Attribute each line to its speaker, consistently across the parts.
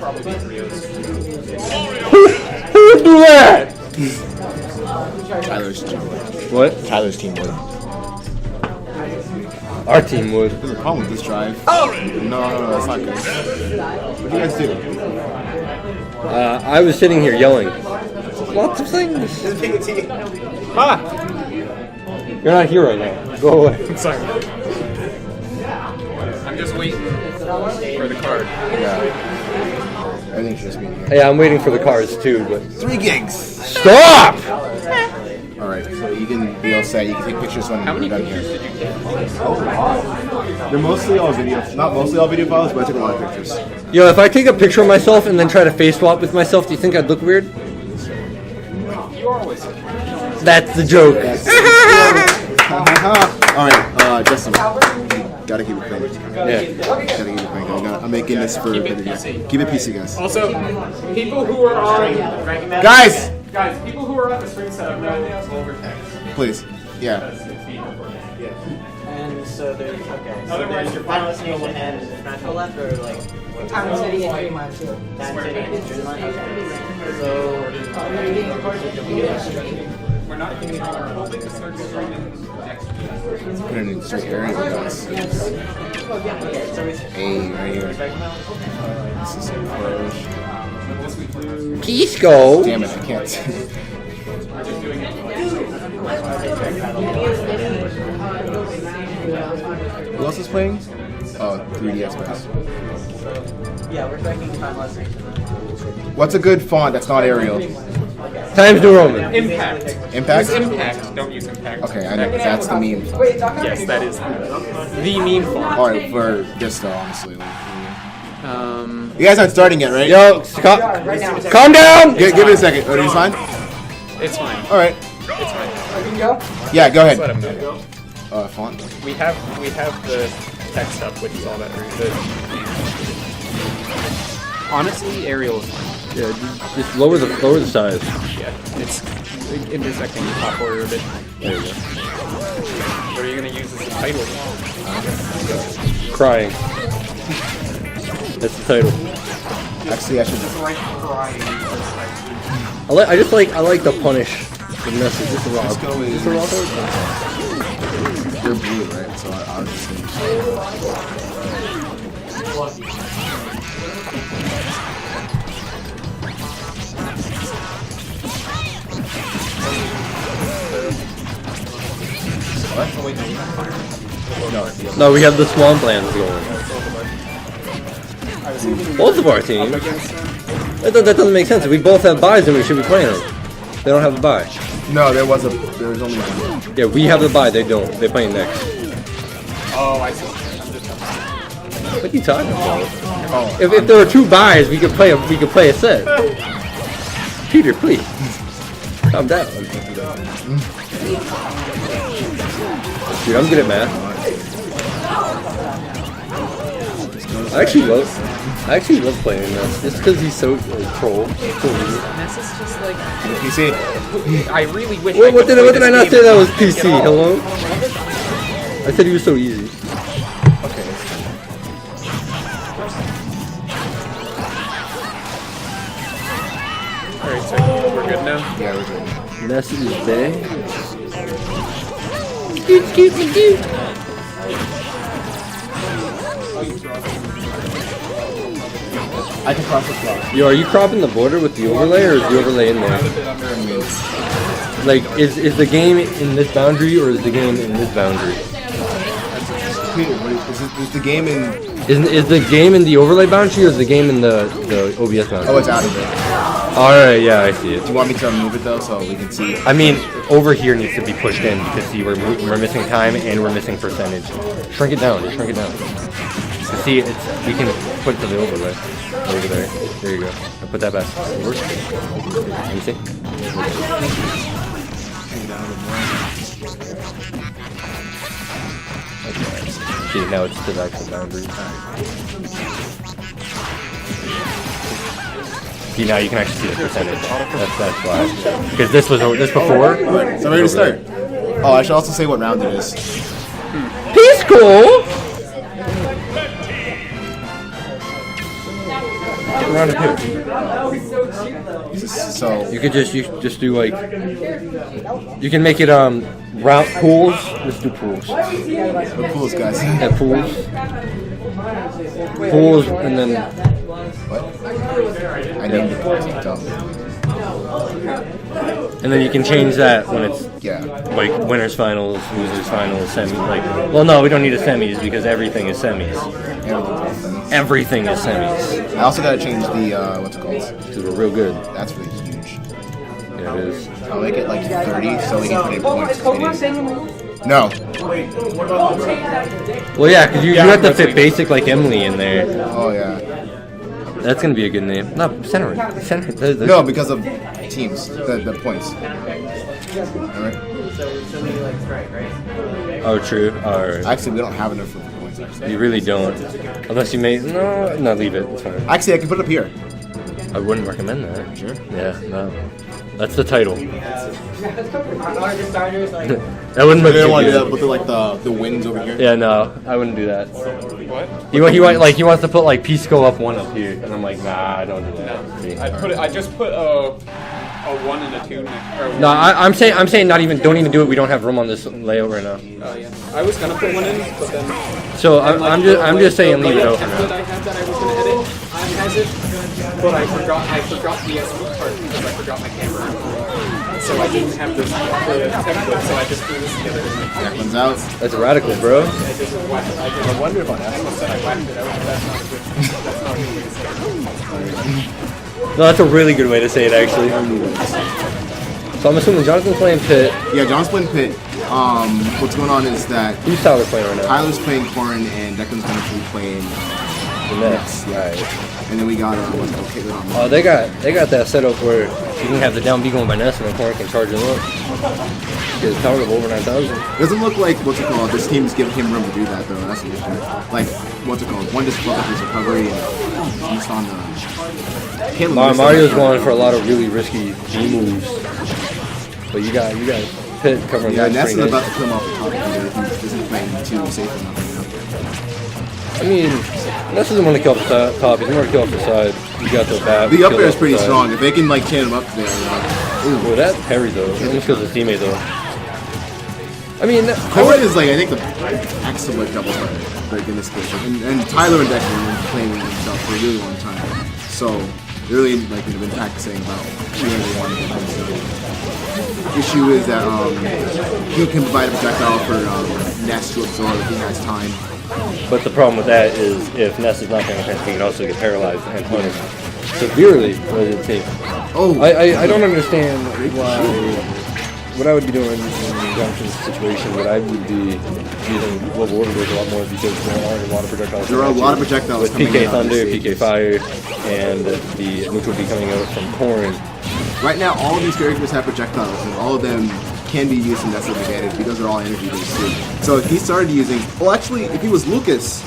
Speaker 1: Who would do that?
Speaker 2: Tyler's team would.
Speaker 1: What?
Speaker 2: Tyler's team would.
Speaker 1: Our team would.
Speaker 2: There's a problem with this drive. Oh! No, that's not good. What do you guys do?
Speaker 1: I was sitting here yelling. Lots of things.
Speaker 2: Ah!
Speaker 1: You're not here right now. Go away.
Speaker 3: I'm sorry. I'm just waiting for the card.
Speaker 2: Yeah. Everything should just be in here.
Speaker 1: Yeah, I'm waiting for the cars too, but
Speaker 2: 3 gigs!
Speaker 1: stop!
Speaker 2: Alright, so you can be all set. You can take pictures when we're done here.
Speaker 3: Did you get?
Speaker 2: Oh, wow. They're mostly all video. Not mostly all video files, but I took a lot of pictures.
Speaker 1: Yo, if I take a picture of myself and then try to face swap with myself, do you think I'd look weird?
Speaker 3: You always.
Speaker 1: That's the joke.
Speaker 2: Alright, Justin. Gotta keep it clean.
Speaker 1: Yeah.
Speaker 2: Gotta keep it clean. I'm making this for
Speaker 3: Keep it
Speaker 2: video.
Speaker 3: PC.
Speaker 2: Keep it PC, guys.
Speaker 3: Also, people who are on
Speaker 2: Guys!
Speaker 3: people who are on the stream setup know overtext.
Speaker 2: Please. Yeah.
Speaker 4: And so there's, okay. So
Speaker 3: Otherwise,
Speaker 4: there's
Speaker 3: you're
Speaker 4: Finalist Nation and National Left, or like?
Speaker 5: Town City and Dreamland too.
Speaker 4: Town City and Dreamland, okay. So,
Speaker 3: We're not hoping to start streaming next week.
Speaker 2: Put it in straight area, guys. Hey, right here. This is so close.
Speaker 1: Pisco.
Speaker 2: Damn it, I can't see. Who else is playing? Oh, 3DSBest.
Speaker 4: yeah, we're tracking Finalist Nation.
Speaker 2: What's a good font that's not Arial?
Speaker 1: Times New Roman.
Speaker 3: Impact.
Speaker 2: Impact?
Speaker 3: Use Impact. Don't use Impact.
Speaker 2: Okay, I know. That's the meme.
Speaker 3: Yes, that is the meme font.
Speaker 2: Alright, for this though, honestly. You guys aren't starting yet, right?
Speaker 1: Yo, calm down.
Speaker 2: Give it a second. Oh, you fine?
Speaker 3: It's fine.
Speaker 2: Alright.
Speaker 3: It's fine.
Speaker 2: Yeah, go
Speaker 3: Just let
Speaker 2: ahead.
Speaker 3: him know.
Speaker 2: Font?
Speaker 3: We have the text up, which is all that. Honestly, Arial is fine.
Speaker 1: Yeah, just lower the size.
Speaker 3: Yeah, it's intersecting the top order a bit.
Speaker 1: There you go.
Speaker 3: What are you gonna use as the title?
Speaker 1: Crying. That's the title.
Speaker 2: Actually, I should.
Speaker 1: I like the punish. The message. Just a raw.
Speaker 2: Pisco is.
Speaker 1: Just a raw card?
Speaker 2: They're blue, right? So I'll just say.
Speaker 1: No, we have the swamplands going. Both of our teams. That doesn't make sense. If we both have buys, then we should be playing them. They don't have a buy.
Speaker 2: No, there was only one.
Speaker 1: Yeah, we have the buy. They don't. They're playing next.
Speaker 3: Oh, I see.
Speaker 1: What are you talking about?
Speaker 2: Oh,
Speaker 1: If there were two buys, we could play a set. Peter, please. Calm down. Dude, I'm good at math. I actually love playing this. Just because he's so troll.
Speaker 3: This is just like
Speaker 2: PC.
Speaker 3: I really wish.
Speaker 1: What did I not say that was PC? Hello? I said he was so easy.
Speaker 2: Okay.
Speaker 3: Alright, so we're good now?
Speaker 2: Yeah, we're good.
Speaker 1: Message day.
Speaker 2: I can process that.
Speaker 1: Yo, are you cropping the border with the overlay, or is the overlay in there? Like, is the game in this boundary, or is the game in this boundary?
Speaker 2: Peter, is the game in?
Speaker 1: Is the game in the overlay boundary, or is the game in the OBS boundary?
Speaker 2: Oh, it's out of it.
Speaker 1: Alright, yeah, I see it.
Speaker 2: Do you want me to move it though, so we can see?
Speaker 1: I mean, over here needs to be pushed in, because see, we're missing time and we're missing percentage. Shrink it down, just shrink it down. See, we can put it to the overlay. Over there. There you go. I'll put that back. Over. Let me see. See, now it's to the actual boundary. See, now you can actually see the percentage. That's why. Because this was this before.
Speaker 2: Alright, so we're ready to start. Oh, I should also say what round it is.
Speaker 1: Pisco! around it too.
Speaker 2: So
Speaker 1: You just do like you can make it round pools. Let's do pools.
Speaker 2: the pools, guys.
Speaker 1: Yeah, pools, and then
Speaker 2: What? I need to tell.
Speaker 1: you can change that when it's
Speaker 2: Yeah.
Speaker 1: like winners finals, losers finals, semi. Like, well, no, we don't need a semis because everything is semis. Everything is semis.
Speaker 2: I also gotta change the what's it called?
Speaker 1: So we're real good.
Speaker 2: That's really huge.
Speaker 1: Yeah, it is.
Speaker 2: I'll make it like 30 so we can put in points. No.
Speaker 1: Well, yeah, because you have to fit basic like Emily in there.
Speaker 2: Oh yeah.
Speaker 1: That's gonna be a good name. No, center.
Speaker 2: No, because of teams, the points. All right.
Speaker 4: So we like strike, right?
Speaker 1: Oh, true. Alright.
Speaker 2: Actually, we don't have enough for the points. Actually,
Speaker 1: You really don't. Unless you made no, leave it. It's fine.
Speaker 2: I can put it up here.
Speaker 1: I wouldn't recommend that.
Speaker 2: Sure.
Speaker 1: Yeah, no. That's the title.
Speaker 4: Are the starters like?
Speaker 1: That wouldn't
Speaker 2: I
Speaker 1: look
Speaker 2: don't want to
Speaker 1: too
Speaker 2: do
Speaker 1: good.
Speaker 2: that with like the wins over here.
Speaker 1: Yeah, no, I wouldn't do that.
Speaker 3: What?
Speaker 1: He wants to put like Pisco up one up here, and I'm like, nah, I don't do that.
Speaker 3: I just put a 1 and a 2 next. Or
Speaker 1: No, I'm saying not even. Don't even do it. We don't have room on this layout right now.
Speaker 3: Oh yeah. I was gonna put 1 in, but then.
Speaker 1: So I'm just saying leave it open
Speaker 3: That
Speaker 1: now.
Speaker 3: I had that I was gonna edit. I has it, but I forgot the SD part because I forgot my camera. So I didn't have the template, so I just threw this together.
Speaker 2: That one's out.
Speaker 1: That's radical, bro.
Speaker 3: I wonder if I almost said I whacked it out, but that's not a good. That's not a good way to start.
Speaker 1: No, that's a really good way to say it, actually. So I'm assuming Jonathan's playing Pit.
Speaker 2: Yeah, John's playing Pit. What's going on is that
Speaker 1: Who's Tyler playing right now?
Speaker 2: Tyler's playing Corrin and Declan's gonna be playing
Speaker 1: The Nets.
Speaker 2: Right. And then we got what's called Caitlin on.
Speaker 1: Oh, they got that set up where you can have the down B going by Ness and the corner can charge him up. Get his power of over 9,000.
Speaker 2: Doesn't look like what's it called. This team's giving him room to do that though. That's the issue. Like what's it called? One just fucked up his recovery and he's on the. Caitlin
Speaker 1: Mario's going for a lot of really risky B moves, but you got Pitt covering
Speaker 2: Yeah,
Speaker 1: that.
Speaker 2: Ness is
Speaker 1: pretty
Speaker 2: about
Speaker 1: nice.
Speaker 2: to come off the top here if he isn't playing too safe enough.
Speaker 1: I mean, Ness doesn't want to kill off the top. He's more to kill off the side. You got the bat.
Speaker 2: The up
Speaker 1: kill
Speaker 2: air
Speaker 1: off
Speaker 2: is pretty
Speaker 1: the side.
Speaker 2: strong. If they can like chain him up there,
Speaker 1: Well, that parry though. It almost kills his teammate though. I mean,
Speaker 2: Corrin is like I think the excellent double player in this case, and Tyler and Declan have been playing with himself for a really long time. So they really like have been practicing about where they want to go. The issue is that he can provide a projectile for Ness to absorb if he has time.
Speaker 1: but the problem with that is if Ness is not paying attention, he can also get paralyzed and punished severely with his team.
Speaker 2: Oh,
Speaker 1: I don't understand why. What I would be doing in Johnson's situation, what I would be using global orbiters a lot more because there are a lot of projectiles.
Speaker 2: there are a lot of projectiles
Speaker 1: with
Speaker 2: coming
Speaker 1: PK
Speaker 2: out
Speaker 1: Thunder,
Speaker 2: these
Speaker 1: PK
Speaker 2: stages.
Speaker 1: Fire, and the nuke would be coming out from Corrin.
Speaker 2: Right now, all of these characters have projectiles, and all of them can be used in Ness's advantage because they're all energy based too. So if he started using, well, actually, if he was Lucas,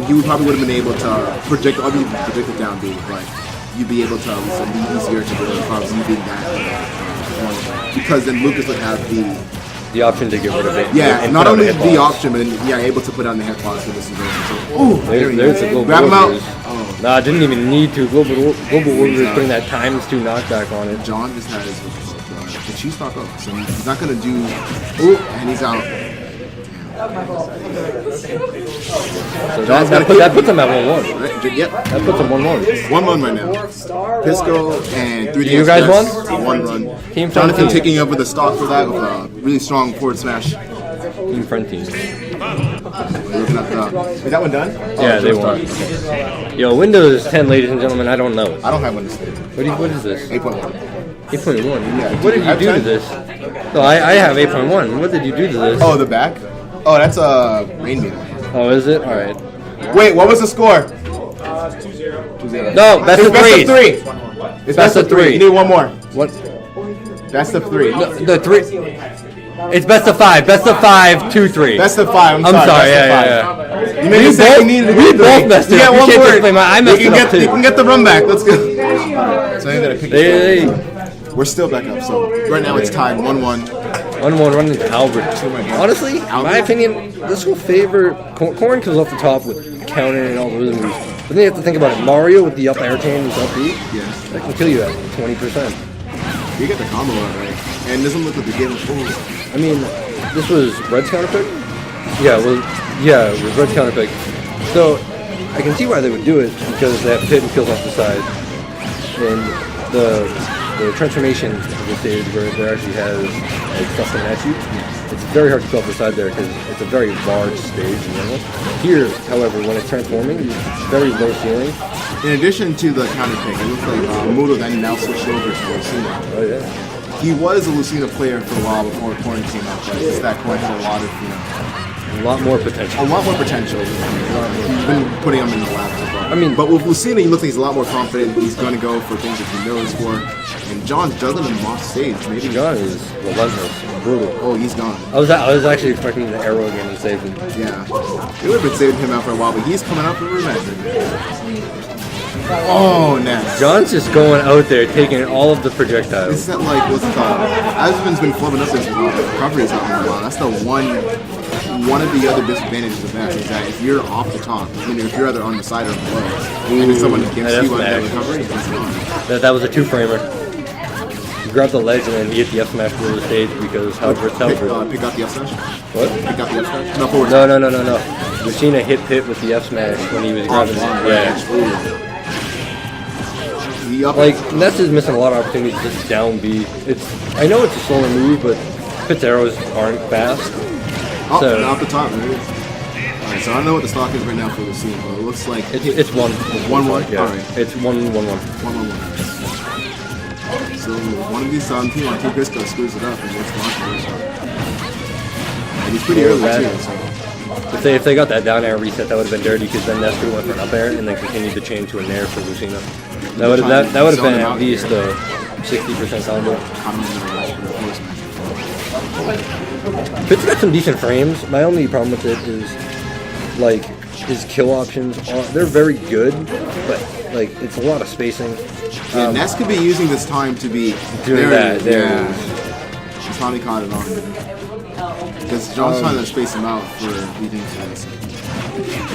Speaker 2: he would probably would have been able to project it down B, but you'd be able to it'd be easier to do it using that one, because then Lucas would have
Speaker 1: The option to get rid of it.
Speaker 2: yeah,
Speaker 1: and
Speaker 2: not
Speaker 1: put out a
Speaker 2: only
Speaker 1: hit
Speaker 2: the
Speaker 1: box.
Speaker 2: option, but then able to put on the head box for this inversion. So, ooh,
Speaker 1: There's the global
Speaker 2: grab him out.
Speaker 1: orbiters.
Speaker 2: Oh,
Speaker 1: Nah, I didn't even need to. Global orbiters putting that ×2 knockback on it.
Speaker 2: John just had his the cheese stock up, so he's not gonna do. Ooh, and he's out.
Speaker 1: So that puts him at 1-1.
Speaker 2: Right, yep,
Speaker 1: That puts him 1-1.
Speaker 2: 1-1 right now. Pisco and 3DSBest.
Speaker 1: You guys won?
Speaker 2: One run.
Speaker 1: Team
Speaker 2: Jonathan
Speaker 1: team.
Speaker 2: taking over the stock for that with a really strong forward smash.
Speaker 1: Team front team.
Speaker 2: We're looking at the. Is that one done?
Speaker 1: Yeah,
Speaker 2: Oh,
Speaker 1: they
Speaker 2: just
Speaker 1: won.
Speaker 2: done.
Speaker 1: Yo, Windows 10, ladies and gentlemen, I don't know.
Speaker 2: I don't have one to say.
Speaker 1: What is this?
Speaker 2: 8.1.
Speaker 1: 8.1.
Speaker 2: Yeah,
Speaker 1: What did you do to
Speaker 2: I've
Speaker 1: this? No, I have 8.1. What did you do to this?
Speaker 2: Oh, the back? Oh, that's a rain meter.
Speaker 1: Oh, is it? All right.
Speaker 2: Wait, what was the score?
Speaker 3: 2-0.
Speaker 1: No, best
Speaker 2: It's
Speaker 1: of
Speaker 2: best
Speaker 1: three.
Speaker 2: of three. It's best of three. You need one more.
Speaker 1: What?
Speaker 2: Best of three.
Speaker 1: The three. It's best of five. Best of 5, 2-3.
Speaker 2: Best of five. I'm sorry.
Speaker 1: sorry.
Speaker 2: Best of five.
Speaker 1: Yeah.
Speaker 2: You made a second. You needed to
Speaker 1: We
Speaker 2: do three.
Speaker 1: both messed it
Speaker 2: You
Speaker 1: up.
Speaker 2: get
Speaker 1: You
Speaker 2: one
Speaker 1: can't
Speaker 2: more.
Speaker 1: just blame I messed
Speaker 2: You
Speaker 1: it
Speaker 2: can
Speaker 1: up
Speaker 2: get. You
Speaker 1: too.
Speaker 2: can get the run back. Let's go. So I'm gonna pick.
Speaker 1: Hey.
Speaker 2: We're still back up. So right now it's tied 1-1.
Speaker 1: 1-1 running to Albert. Honestly, in my opinion, this will favor Corrin comes off the top with counter and all those moves. But then you have to think about it. Mario with the up air chain and up B,
Speaker 2: Yeah.
Speaker 1: that can kill you at 20%.
Speaker 2: You get the combo out right, and it doesn't look like the game full.
Speaker 1: I mean, this was Red's counterpick? Yeah, it was Red's counterpick. So, I can see why they would do it, because they have hit and kills off the side. And the transformation of the stage where it actually has like, stuff coming at you, it's very hard to kill off the side there, because it's a very large stage in general. Here, however, when it's transforming, it's very low ceiling.
Speaker 2: In addition to the counter pick, it looks like Muto then now switched over to Lucina.
Speaker 1: Oh yeah.
Speaker 2: He was a Lucina player for a while before Corn came out, but it's that Corn had a lot of,
Speaker 1: A lot more potential.
Speaker 2: a lot more potential. He's been putting him in the lab so far.
Speaker 1: I mean,
Speaker 2: but with Lucina, he looks like he's a lot more confident. He's going to go for things that he knows for. And John's juggling him off stage. Maybe
Speaker 1: John is relentless, brutal.
Speaker 2: Oh, he's gone.
Speaker 1: I was actually expecting the arrow again and save him.
Speaker 2: Yeah. It would have been saving him out for a while, but he's coming out for revenge. Oh, nice.
Speaker 1: John's just going out there taking all of the projectiles.
Speaker 2: It's not like what's Asvin's been flubbing up his recoveries out for a while. That's the one of the other disadvantages of that is that if you're off the top, if you're either on the side or below, and if someone gives you that recovery, it's gone.
Speaker 1: That was a two-framer. You grab the ledge and then you hit the F smash below the stage because however it's
Speaker 2: Pick out the F smash?
Speaker 1: What?
Speaker 2: Pick out the F smash? No, forward.
Speaker 1: No. Lucina hit Pit with the F smash when he was grabbing it. Yeah. Like, Ness is missing a lot of opportunities to just down B. I know it's a slower move, but Pit's arrows aren't fast.
Speaker 2: Oh,
Speaker 1: so,
Speaker 2: off the top, there it is. Alright, so I don't know what the stock is right now for Lucina, but it looks like...
Speaker 1: It's 1.
Speaker 2: 1-1?
Speaker 1: Yeah.
Speaker 2: Alright.
Speaker 1: It's 1-1-1.
Speaker 2: 1-1-1. So one of these team on Team Pisco screws it up and gets launched. And he's pretty early too. So.
Speaker 1: If they got that down air reset, that would have been dirty because then Ness could have went for an up air and then continued the chain to a nair for Lucina. That would have been at least a 60% combo. Pit's got some decent frames. My only problem with it is like his kill options they're very good, but like it's a lot of spacing.
Speaker 2: Yeah, Ness could be using this time to be
Speaker 1: doing that.
Speaker 2: He's finally caught it on. Because John's trying to space him out for beating Ness.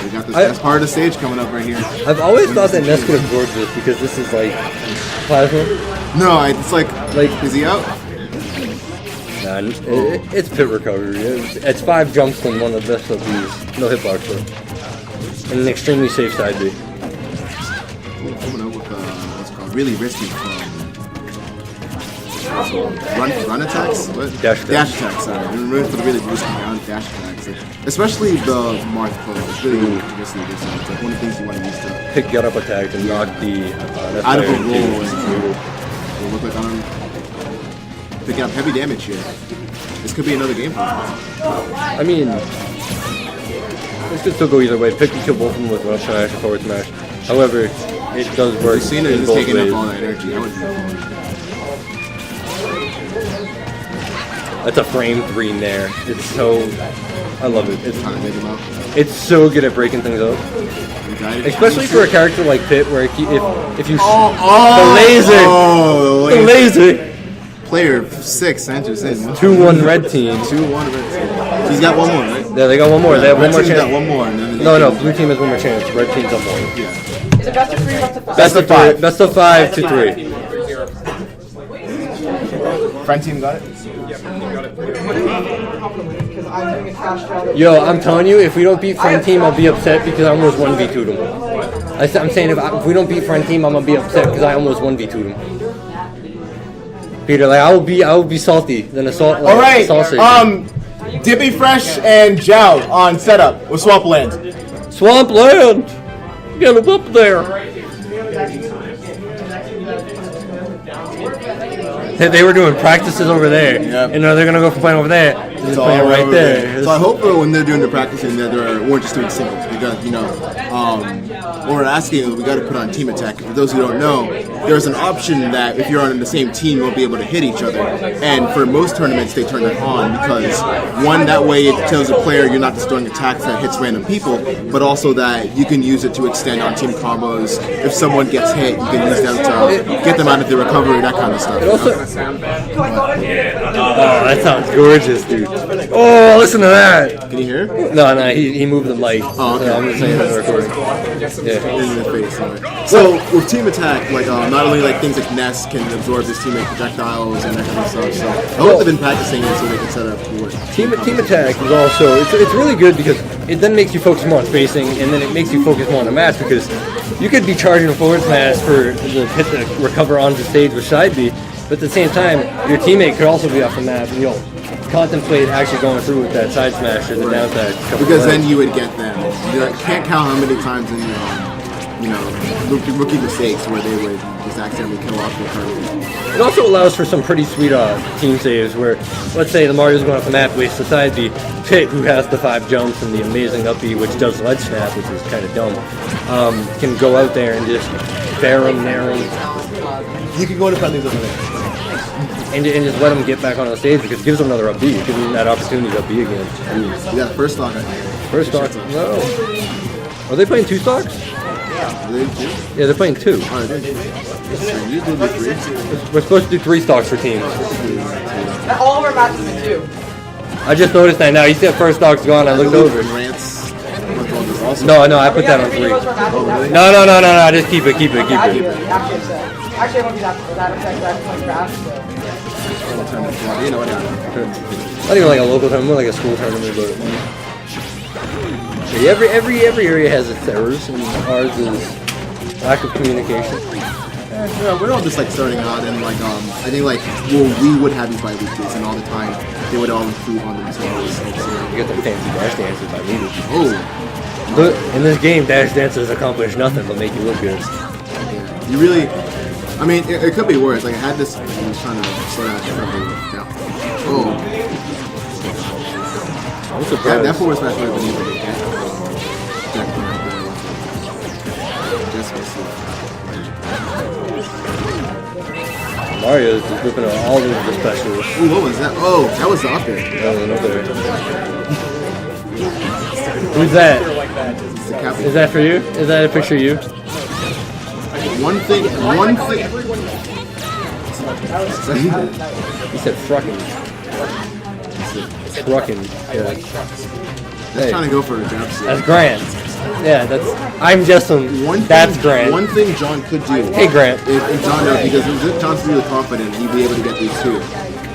Speaker 2: We got this best part of the stage coming up right here.
Speaker 1: I've always thought that Ness could absorb this because this is like plasma.
Speaker 2: No, it's like is he out?
Speaker 1: Nah, it's Pit recovery. It's 5 jumps and one of the best of these. No hitbox though. And an extremely safe side B.
Speaker 2: Coming up with what's called really risky run attacks? What?
Speaker 1: Dash
Speaker 2: attacks, sorry. Remember for the really risky dash attacks. Especially the Marth Pro. It's really risky. It's like one of the things you want to use to
Speaker 1: pick get up attack and knock the
Speaker 2: out of a roll. It'll look like picking up heavy damage here. This could be another game for him.
Speaker 1: I mean, this could still go either way. Pick and kill both of them with an up smash or forward smash. However, it does work.
Speaker 2: Lucina is
Speaker 1: both
Speaker 2: taking
Speaker 1: ways.
Speaker 2: up all that energy. I would
Speaker 1: That's a frame 3 in there. It's so... I love it. It's
Speaker 2: It's
Speaker 1: so good at breaking things up. Especially for a character like Pit, where if you... The laser!
Speaker 2: Player 6 enters in.
Speaker 1: 2-1 red team.
Speaker 2: 2-1 red team. He's got one more, right?
Speaker 1: Yeah, they got one more. They have one more chance.
Speaker 2: Got one more. And then
Speaker 1: No, blue team has one more chance. Red team's up 1.
Speaker 2: Yeah.
Speaker 5: Is it best of 3 or best of 5?
Speaker 1: Best of 5. Best of 5 to 3.
Speaker 2: Friend team got it?
Speaker 5: Because I'm doing a cash job.
Speaker 1: Yo, I'm telling you, if we don't beat friend team, I'll be upset because I almost 1v2'd them. I'm saying if we don't beat friend team, I'm gonna be upset because I almost 1v2'd them. Peter, like I will be salty than a salt. Like,
Speaker 6: all right,
Speaker 1: sausage.
Speaker 6: Dippy Fresh and Jow on setup with Swampland.
Speaker 1: Swampland, get him up there. They were doing practices over there, and now they're gonna go complain over there. They're just playing right there.
Speaker 2: So I hope when they're doing the practicing that we're just doing singles because what we're asking is we got to put on team attack. For those who don't know, there's an option that if you're on the same team, you'll be able to hit each other. And for most tournaments, they turn it on because one, that way it tells the player you're not just doing attacks that hits random people, but also that you can use it to extend on team combos. If someone gets hit, you can use them to get them out of the recovery, that kind of stuff.
Speaker 1: It also, oh, that sounds gorgeous, dude. Oh, listen to that.
Speaker 2: Can you hear?
Speaker 1: No, he moved the mic.
Speaker 2: Oh, okay.
Speaker 1: I'm just saying in the recording.
Speaker 3: some
Speaker 1: Yeah.
Speaker 3: space.
Speaker 2: in the face. So with team attack, like not only like things like Ness can absorb his teammate projectiles and that kind of stuff. So I hope they've been practicing it so they can set up for
Speaker 1: Team attack is also it's really good because it then makes you focus more on spacing, and then it makes you focus more on the match because you could be charging forward smash for the hit to recover onto stage with side B, but at the same time your teammate could also be off the map, and you'll contemplate actually going through with that side smash or the down smash.
Speaker 2: because then you would get them. You can't count how many times in rookie mistakes where they would just accidentally kill off the target.
Speaker 1: It also allows for some pretty sweet team saves where, let's say the Mario's going off the map, wastes the side B, Pit, who has the 5 jumps and the amazing up B, which does ledge snap, which is kind of dumb, can go out there and just bear him, nair him,
Speaker 6: You can go to friendlies over there.
Speaker 1: and just let him get back on the stage because it gives him another up B. It gives him that opportunity to up B again.
Speaker 2: You got the first stock.
Speaker 1: First stock, no. Are they playing 2 stocks? Yeah, they're playing 2. We're supposed to do 3 stocks for teams.
Speaker 5: All of our matches are 2.
Speaker 1: I just noticed that now. You said first stock's gone. I looked over. No, I put that on 3. No, just keep it.
Speaker 5: Actually, I won't be that effect. I'm playing craft.
Speaker 1: Not even like a local tournament, more like a school tournament, but yeah, every area has its errors, and ours is lack of communication.
Speaker 2: Yeah, we're all just like starting out, and like I think like we would have these bi-weeklies, and all the time they would all improve on themselves.
Speaker 1: You get the fancy dash dances by me.
Speaker 2: Oh,
Speaker 1: Look, in this game, dash dances accomplish nothing but make you look good.
Speaker 2: yeah. You really, I mean, it could be worse. Like I had this, I was trying to slow down. Yeah. Oh,
Speaker 1: I'm
Speaker 2: yeah,
Speaker 1: surprised.
Speaker 2: that forward smash would have been able to get Jack right there. Just to see.
Speaker 1: Mario's just whipping out all of the specials.
Speaker 2: Ooh, what was that? Oh, that was the up there.
Speaker 1: That was another. Who's that?
Speaker 2: It's the cap.
Speaker 1: Is that for you? Is that a picture of you?
Speaker 2: One thing.
Speaker 1: He said fruckin'. Fruckin'. Yeah.
Speaker 2: Just trying to go for a jab.
Speaker 1: That's Grant. Yeah, I'm just that's Grant.
Speaker 2: One thing John could do.
Speaker 1: Hey, Grant.
Speaker 2: If John, because John's really confident he'd be able to get these 2.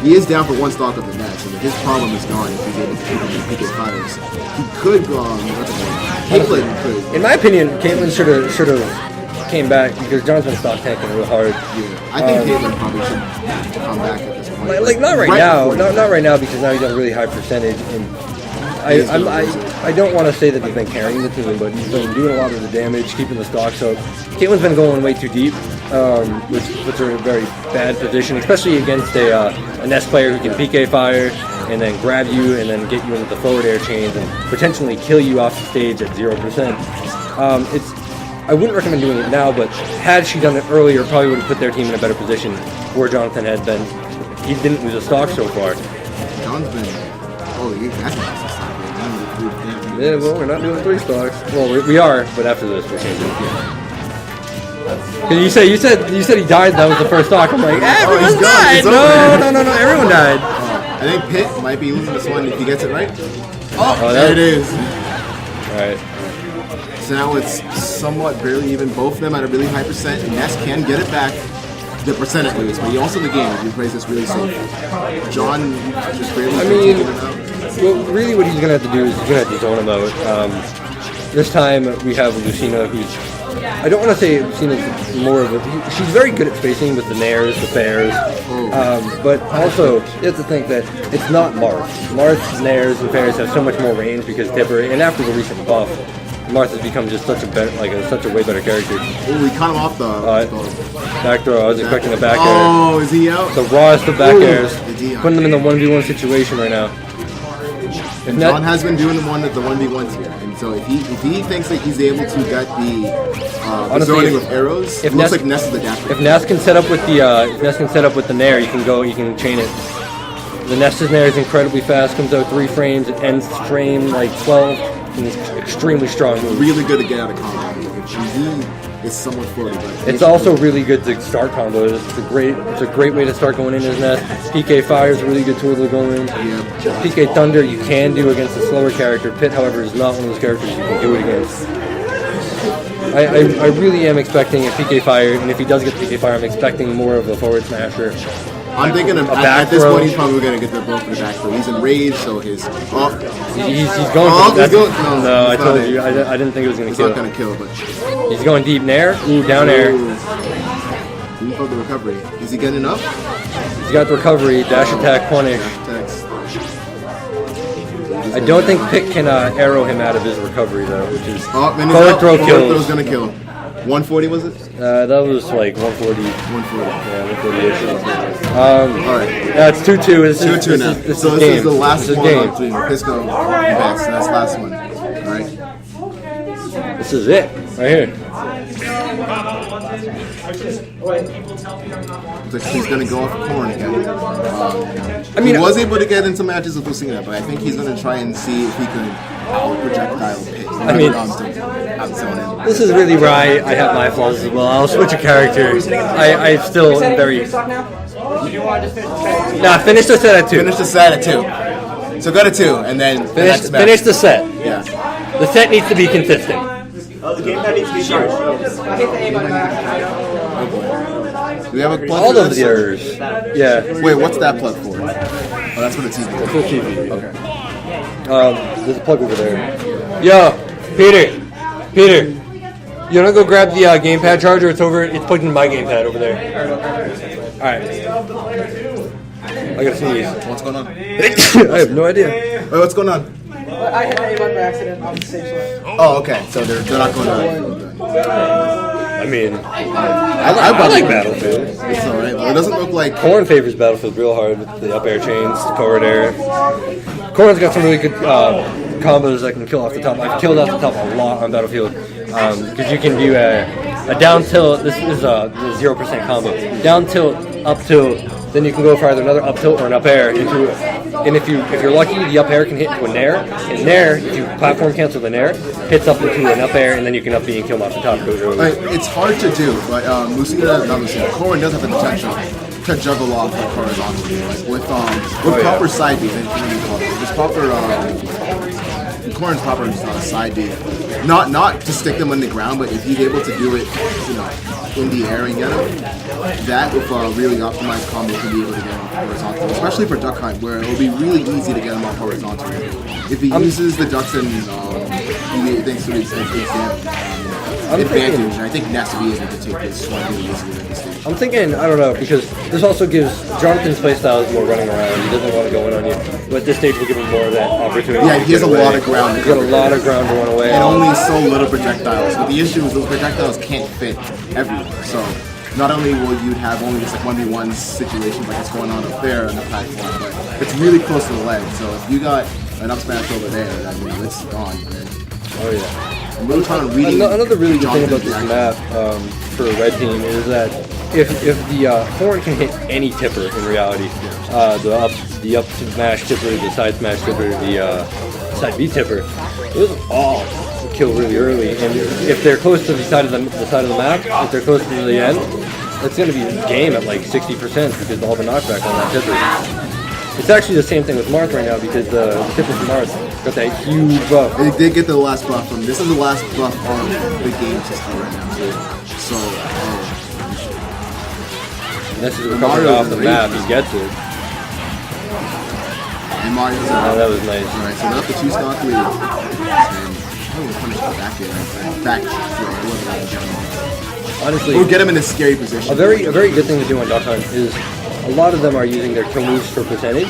Speaker 2: He is down for 1 stock of the match, and his problem is gone if he's able to keep him in PK fighters. He could go on. Caitlyn could.
Speaker 1: In my opinion, Caitlyn should have came back because John's been stock tanking real hard.
Speaker 2: I think Caitlyn probably should come back at this point.
Speaker 1: Like not right now, not right now because now he's on a really high percentage. And I don't want to say that he's been carrying the team, but he's been doing a lot of the damage, keeping the stocks up. Caitlin's been going way too deep, which puts her in a very bad position, especially against a Ness player who can PK fire and then grab you and then get you into the forward air chains and potentially kill you off the stage at 0%. I wouldn't recommend doing it now, but had she done it earlier, probably would have put their team in a better position where Jonathan had been. He didn't lose a stock so far.
Speaker 2: John's been. Oh, that's a nice stock.
Speaker 1: Yeah, well, we're not doing 3 stocks. Well, we are, but after this, we're changing. You said he died. That was the first stock. I'm like, everyone died. No, everyone died.
Speaker 2: I think Pitt might be losing this one if he gets it right.
Speaker 1: Oh,
Speaker 2: There it is.
Speaker 1: All right.
Speaker 2: So now it's somewhat barely even. Both of them at a really high percent. And Ness can get it back. The percent at least, but he also the game. He plays this really safe. John just barely.
Speaker 1: Well, really, what he's gonna have to do is he's gonna have to zone him out. This time we have Lucina, who's I don't want to say Lucina's more of a. She's very good at spacing with the nairs, the fairs, but also you have to think that it's not Marth. Marth's nairs and fairs have so much more range because Tipper, and after the recent buff, Marth has become just such a better, such a way better character.
Speaker 2: Oh, we caught him off the
Speaker 1: back throw. I was expecting a back air.
Speaker 2: Oh, is he out?
Speaker 1: The rawest of back airs, putting them in the 1v1 situation right now.
Speaker 2: And John has been doing the 1v1s here, and so if he thinks that he's able to get the zoning with arrows, it looks like Ness is the adapter.
Speaker 1: If Ness can set up with the nair, you can chain it. The Ness's nair is incredibly fast, comes out 3 frames, it ends frame like 12. And it's extremely strong move.
Speaker 2: Really good to get out of combo. It's somewhat floaty, but
Speaker 1: it's also really good to start combos. It's a great way to start going in his Ness. PK Fire is a really good tool to go in.
Speaker 2: Yeah.
Speaker 1: PK Thunder you can do against a slower character. Pit, however, is not one of those characters you can do it against. I really am expecting a PK Fire, and if he does get PK Fire, I'm expecting more of a forward smasher.
Speaker 2: I'm thinking at this point he's probably going to get the blow for the back throw. He's in rage, so his...
Speaker 1: He's going
Speaker 2: Oh,
Speaker 1: for
Speaker 2: he's going...
Speaker 1: No, I
Speaker 2: it's
Speaker 1: told
Speaker 2: not
Speaker 1: you.
Speaker 2: it.
Speaker 1: I didn't think it was going to
Speaker 2: It's
Speaker 1: kill.
Speaker 2: not going to kill, but...
Speaker 1: He's going deep nair. Ooh, down air.
Speaker 2: Ooh, for the recovery. Is he getting enough?
Speaker 1: He's got the recovery, dash attack, punish.
Speaker 2: Attacks.
Speaker 1: I don't think Pick can arrow him out of his recovery though, which is
Speaker 2: Oh, and
Speaker 1: forward throw
Speaker 2: Forward
Speaker 1: kills.
Speaker 2: throw's going to kill. 140 was it?
Speaker 1: That was like 140.
Speaker 2: 140.
Speaker 1: Yeah, 140-ish.
Speaker 2: Alright.
Speaker 1: Yeah, it's 2-2. This
Speaker 2: 2-2 now.
Speaker 1: This
Speaker 2: So
Speaker 1: is
Speaker 2: this
Speaker 1: game.
Speaker 2: is the last
Speaker 1: This is
Speaker 2: one
Speaker 1: game.
Speaker 2: between Pisco and Best. That's the last one. Alright.
Speaker 1: This is it right here.
Speaker 2: Looks like he's going to go off corn again.
Speaker 1: I mean,
Speaker 2: he was able to get into matches with Lucina, but I think he's going to try and see if he can out-projectile Pit.
Speaker 1: I mean, this is really where I have my flaws as well. I'll switch a character. I still am very... Nah, finish the set at 2.
Speaker 2: Finish the set at 2. So go to 2, and then
Speaker 1: Finish the set.
Speaker 2: Yeah.
Speaker 1: The set needs to be consistent.
Speaker 6: Oh, the gamepad needs to be charged.
Speaker 5: I hit the A button by accident.
Speaker 2: Do we have a plug
Speaker 1: All
Speaker 2: for
Speaker 1: of
Speaker 2: this?
Speaker 1: the errors. Yeah.
Speaker 2: Wait, what's that plug for? Oh, that's for the TV.
Speaker 1: Full TV.
Speaker 2: Okay.
Speaker 1: There's a plug over there. Yo, Peter, you wanna go grab the gamepad charger? It's over. It's plugged into my gamepad over there. All right. I gotta sneeze.
Speaker 2: What's going on?
Speaker 1: I have no idea.
Speaker 2: Wait, what's going on?
Speaker 5: I hit the A button by accident on the safe side.
Speaker 2: Oh, okay. So they're not going to...
Speaker 1: I mean,
Speaker 2: I
Speaker 1: like Battlefield.
Speaker 2: It's alright, but it doesn't look like...
Speaker 1: Corn favors Battlefield real hard with the up air chains, the forward air. Corn's got some really good combos that can kill off the top. I've killed off the top a lot on Battlefield because you can do a down tilt. This is a 0% combo. Down tilt, up tilt. Then you can go for either another up tilt or an up air into. And if you're lucky, the up air can hit into a nair. And nair, if you platform cancel the nair, hits up into an up air, and then you can up B and kill him off the top.
Speaker 2: It's hard to do, but Corn does have the potential to juggle off like horizontally, like with proper side beat. Just proper Corn's proper side beat. Not to stick them on the ground, but if he's able to do it, in the air and get him, that with a really optimized combo can be able to get him off horizontal, especially for Duck Hunt, where it'll be really easy to get him off horizontal. If he uses the ducks and thanks to his advantage, I think Ness will be able to take this one really easily at this stage.
Speaker 1: I'm thinking, I don't know, because this also gives Jonathan's playstyle is more running around. He doesn't want to go in on you. But at this stage, we'll give him more of that opportunity.
Speaker 2: Yeah, he has a lot of ground.
Speaker 1: He's got a lot of ground to run away.
Speaker 2: And only so little projectiles. But the issue is those projectiles can't fit everywhere. So not only will you have only just like 1v1 situations like what's going on up there on the platform, but it's really close to the ledge. So if you got an up smash over there, then it's gone.
Speaker 1: Oh yeah.
Speaker 2: I'm really trying to read.
Speaker 1: Another really good thing about this map for a red team is that if the forward can hit any tipper in reality, the up smash tipper, the side smash tipper, the side B tipper, those all kill really early. And if they're close to the side of the map, if they're close to the end, it's going to be game at like 60% because of all the knockback on that tipper. It's actually the same thing with Marth right now because the tipper from Marth got that huge buff.
Speaker 2: They did get the last buff from. This is the last buff on the game system right now. So.
Speaker 1: This is recovering off the map. He gets it.
Speaker 2: And Mario's
Speaker 1: that was nice.
Speaker 2: Alright, so they're up to 2 stock lead. And I don't punish the back here. Back throw.
Speaker 1: Honestly,
Speaker 2: we'll get him in a scary position.
Speaker 1: A very good thing to do on Duck Hunt is a lot of them are using their kill moves for percentage.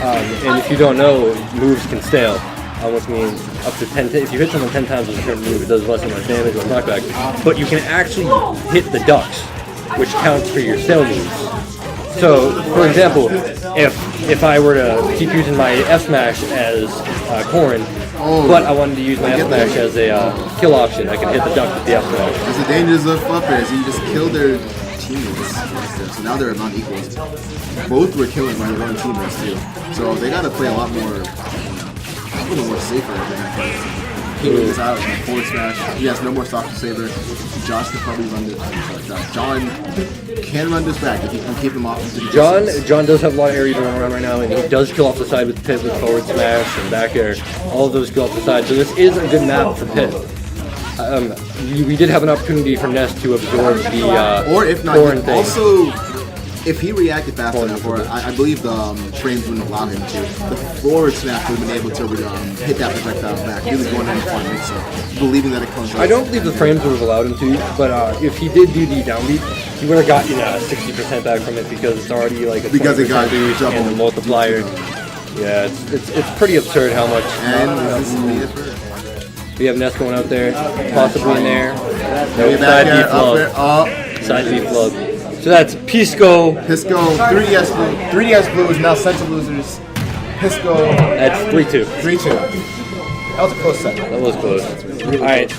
Speaker 1: And if you don't know, moves can stale. Which means up to 10. If you hit someone 10 times with a certain move, it does less and less damage or knockback. But you can actually hit the ducks, which counts for your stale moves. So, for example, if I were to keep using my F smash as Corn, but I wanted to use my F smash as a kill option, I can hit the duck with the F smash.
Speaker 2: That's the dangers of up airs. You just kill their teammates. So now they're not equals. Both were killing my own teammates too. So they gotta play a lot more. A little more safer than that. He moves out and forward smash. He has no more stock to saber. Josh can probably run this. John can run this back if he can keep him off.
Speaker 1: John does have a lot of area to run around right now, and he does kill off the side with Pit with forward smash and back air. All of those kill off the side. So this is a good map for Pit. we did have an opportunity for Ness to absorb the
Speaker 2: Or if not,
Speaker 1: Thorn
Speaker 2: he
Speaker 1: thing.
Speaker 2: also, if he reacted fast enough, or I believe the frames wouldn't allow him to, the forward snap would have been able to hit that projectile back, really going in front. So believing that it comes.
Speaker 1: I don't believe the frames would have allowed him to, but if he did do the downbeat, he would have gotten 60% back from it because it's already like a 20% boost and the multiplier. Yeah, it's pretty absurd how much.
Speaker 2: And this is the first.
Speaker 1: We have Ness going out there, possibly in there. No,
Speaker 2: Way
Speaker 1: side
Speaker 2: back
Speaker 1: B
Speaker 2: here, up there,
Speaker 1: flub.
Speaker 2: up.
Speaker 1: Side B flub. So that's Pisco.
Speaker 2: Pisco, 3DS Blue.
Speaker 6: 3DS Blue is now sent to losers. Pisco,
Speaker 1: That's 3-2.
Speaker 6: 3-2. That was a close set.
Speaker 1: That was close. All right,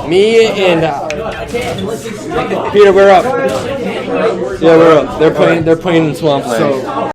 Speaker 1: me and Peter, we're up. Yeah, we're up. They're playing in Swampland.
Speaker 2: So